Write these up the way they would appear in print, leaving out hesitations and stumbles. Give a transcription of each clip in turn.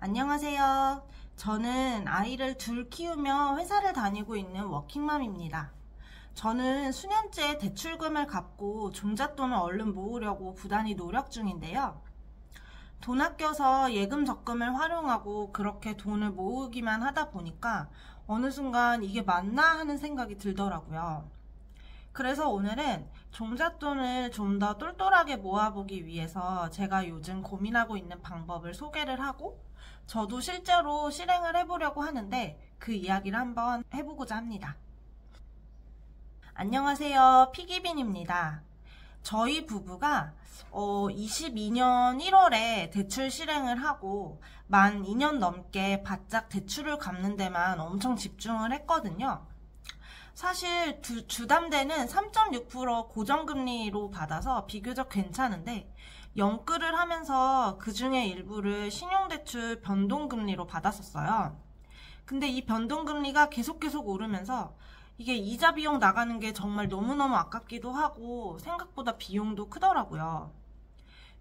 안녕하세요. 저는 아이를 둘 키우며 회사를 다니고 있는 워킹맘입니다. 저는 수년째 대출금을 갚고 종잣돈을 얼른 모으려고 부단히 노력 중인데요. 돈 아껴서 예금 적금을 활용하고 그렇게 돈을 모으기만 하다 보니까 어느 순간 이게 맞나 하는 생각이 들더라고요. 그래서 오늘은 종잣돈을 좀 더 똘똘하게 모아보기 위해서 제가 요즘 고민하고 있는 방법을 소개를 하고 저도 실제로 실행을 해보려고 하는데 그 이야기를 한번 해보고자 합니다. 안녕하세요. 피기빈입니다. 저희 부부가 22년 1월에 대출 실행을 하고 만 2년 넘게 바짝 대출을 갚는 데만 엄청 집중을 했거든요. 사실 주담대는 3.6% 고정금리로 받아서 비교적 괜찮은데 연끌을 하면서 그 중에 일부를 신용대출 변동금리로 받았었어요. 근데 이 변동금리가 계속 오르면서 이게 이자 비용 나가는 게 정말 너무너무 아깝기도 하고 생각보다 비용도 크더라고요.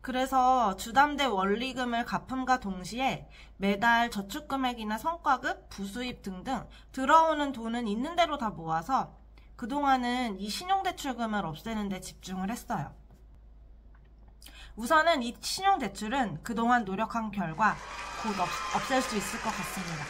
그래서 주담대 원리금을 갚음과 동시에 매달 저축금액이나 성과급, 부수입 등등 들어오는 돈은 있는 대로 다 모아서 그동안은 이 신용대출금을 없애는 데 집중을 했어요. 우선은 이 신용대출은 그동안 노력한 결과 곧 없앨 수 있을 것 같습니다.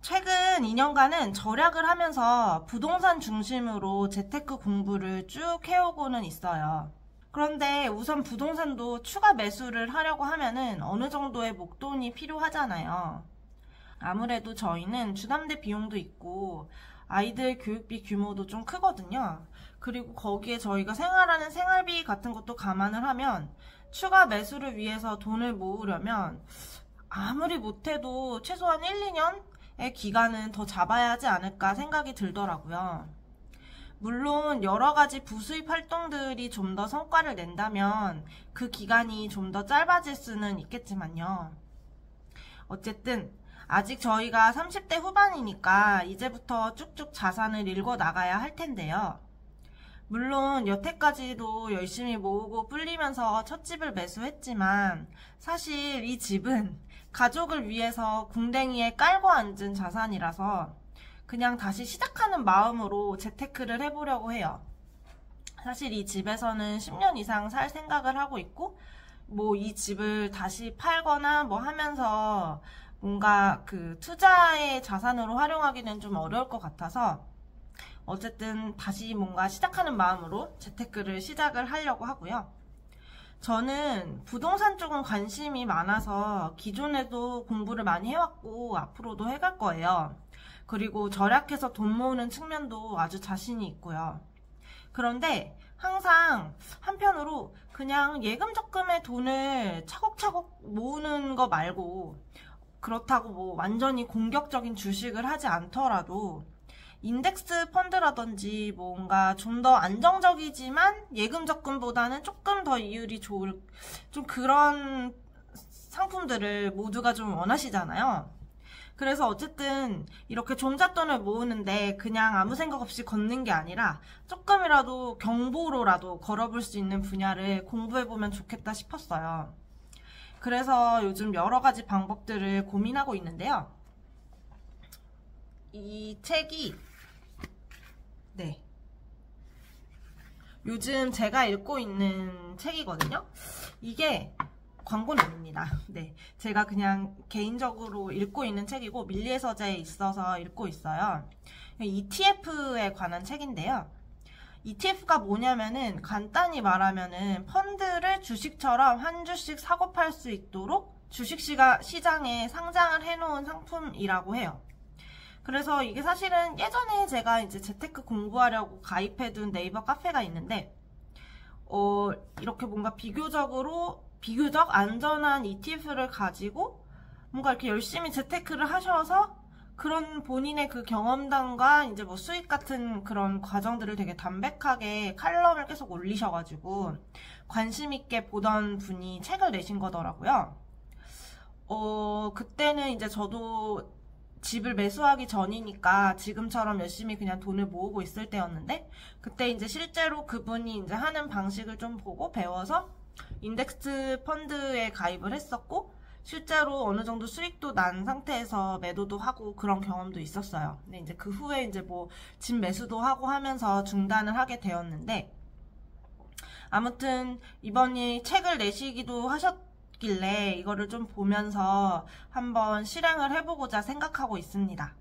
최근 2년간은 절약을 하면서 부동산 중심으로 재테크 공부를 쭉 해오고는 있어요. 그런데 우선 부동산도 추가 매수를 하려고 하면은 어느 정도의 목돈이 필요하잖아요. 아무래도 저희는 주담대 비용도 있고 아이들 교육비 규모도 좀 크거든요. 그리고 거기에 저희가 생활하는 생활비 같은 것도 감안을 하면 추가 매수를 위해서 돈을 모으려면 아무리 못해도 최소한 1, 2년의 기간은 더 잡아야 하지 않을까 생각이 들더라고요. 물론 여러가지 부수입 활동들이 좀 더 성과를 낸다면 그 기간이 좀 더 짧아질 수는 있겠지만요. 어쨌든 아직 저희가 30대 후반이니까 이제부터 쭉쭉 자산을 읽어 나가야 할 텐데요. 물론 여태까지도 열심히 모으고 불리면서 첫 집을 매수했지만 사실 이 집은 가족을 위해서 궁뎅이에 깔고 앉은 자산이라서 그냥 다시 시작하는 마음으로 재테크를 해보려고 해요. 사실 이 집에서는 10년 이상 살 생각을 하고 있고 이 집을 다시 팔거나 하면서 뭔가 그 투자의 자산으로 활용하기는 좀 어려울 것 같아서 어쨌든 다시 뭔가 시작하는 마음으로 재테크를 시작을 하려고 하고요. 저는 부동산 쪽은 관심이 많아서 기존에도 공부를 많이 해왔고 앞으로도 해갈 거예요. 그리고 절약해서 돈 모으는 측면도 아주 자신이 있고요. 그런데 항상 한편으로 그냥 예금 적금의 돈을 차곡차곡 모으는 거 말고 그렇다고 완전히 공격적인 주식을 하지 않더라도 인덱스 펀드라든지 뭔가 좀 더 안정적이지만 예금 적금보다는 조금 더 이율이 좋을 좀 그런 상품들을 모두가 좀 원하시잖아요. 그래서 어쨌든 이렇게 종잣돈을 모으는데 그냥 아무 생각 없이 걷는 게 아니라 조금이라도 경보로라도 걸어볼 수 있는 분야를 공부해보면 좋겠다 싶었어요. 그래서 요즘 여러 가지 방법들을 고민하고 있는데요. 이 책이 요즘 제가 읽고 있는 책이거든요. 이게 광고는 아닙니다. 제가 그냥 개인적으로 읽고 있는 책이고 밀리의 서재에 있어서 읽고 있어요. ETF에 관한 책인데요. ETF가 뭐냐면은 간단히 말하면은 펀드를 주식처럼 한 주씩 사고 팔 수 있도록 주식시장에 상장을 해놓은 상품이라고 해요. 그래서 이게 사실은 예전에 제가 이제 재테크 공부하려고 가입해둔 네이버 카페가 있는데 이렇게 뭔가 비교적 안전한 ETF를 가지고 뭔가 이렇게 열심히 재테크를 하셔서 그런 본인의 그 경험담과 이제 수익 같은 그런 과정들을 되게 담백하게 칼럼을 계속 올리셔가지고 관심 있게 보던 분이 책을 내신 거더라고요. 그때는 이제 저도 집을 매수하기 전이니까 지금처럼 열심히 그냥 돈을 모으고 있을 때였는데 그때 이제 실제로 그분이 이제 하는 방식을 좀 보고 배워서 인덱스 펀드에 가입을 했었고 실제로 어느 정도 수익도 난 상태에서 매도도 하고 그런 경험도 있었어요. 근데 이제 그 후에 이제 뭐 진 매수도 하고 하면서 중단을 하게 되었는데, 아무튼 이번이 책을 내시기도 하셨길래 이거를 좀 보면서 한번 실행을 해보고자 생각하고 있습니다.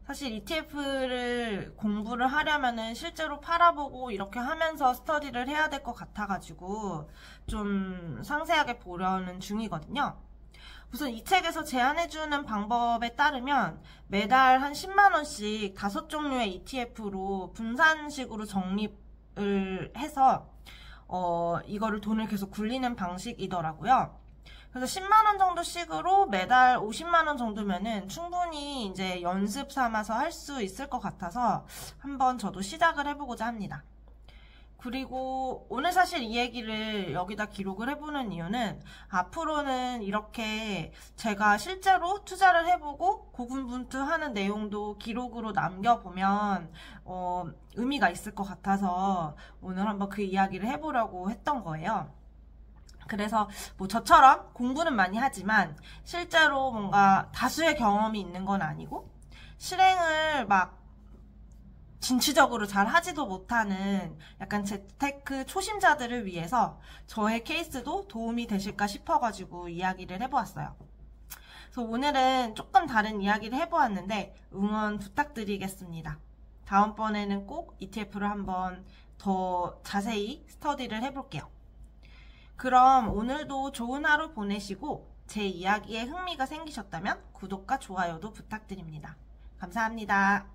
사실 ETF를 공부를 하려면은 실제로 팔아보고 이렇게 하면서 스터디를 해야 될 것 같아가지고 좀 상세하게 보려는 중이거든요. 우선 이 책에서 제안해주는 방법에 따르면 매달 한 10만원씩 5종류의 ETF로 분산식으로 적립을 해서 이거를 돈을 계속 굴리는 방식이더라고요. 그래서 10만원 정도씩으로 매달 50만원 정도면은 충분히 이제 연습 삼아서 할 수 있을 것 같아서 한번 저도 시작을 해보고자 합니다. 그리고 오늘 사실 이 얘기를 여기다 기록을 해보는 이유는 앞으로는 이렇게 제가 실제로 투자를 해보고 고군분투하는 내용도 기록으로 남겨보면 의미가 있을 것 같아서 오늘 한번 그 이야기를 해보려고 했던 거예요. 그래서 뭐 저처럼 공부는 많이 하지만 실제로 뭔가 다수의 경험이 있는 건 아니고 실행을 막 진취적으로 잘 하지도 못하는 약간 재테크 초심자들을 위해서 저의 케이스도 도움이 되실까 싶어가지고 이야기를 해보았어요. 그래서 오늘은 조금 다른 이야기를 해보았는데 응원 부탁드리겠습니다. 다음번에는 꼭 ETF를 한번 더 자세히 스터디를 해볼게요. 그럼 오늘도 좋은 하루 보내시고 제 이야기에 흥미가 생기셨다면 구독과 좋아요도 부탁드립니다. 감사합니다.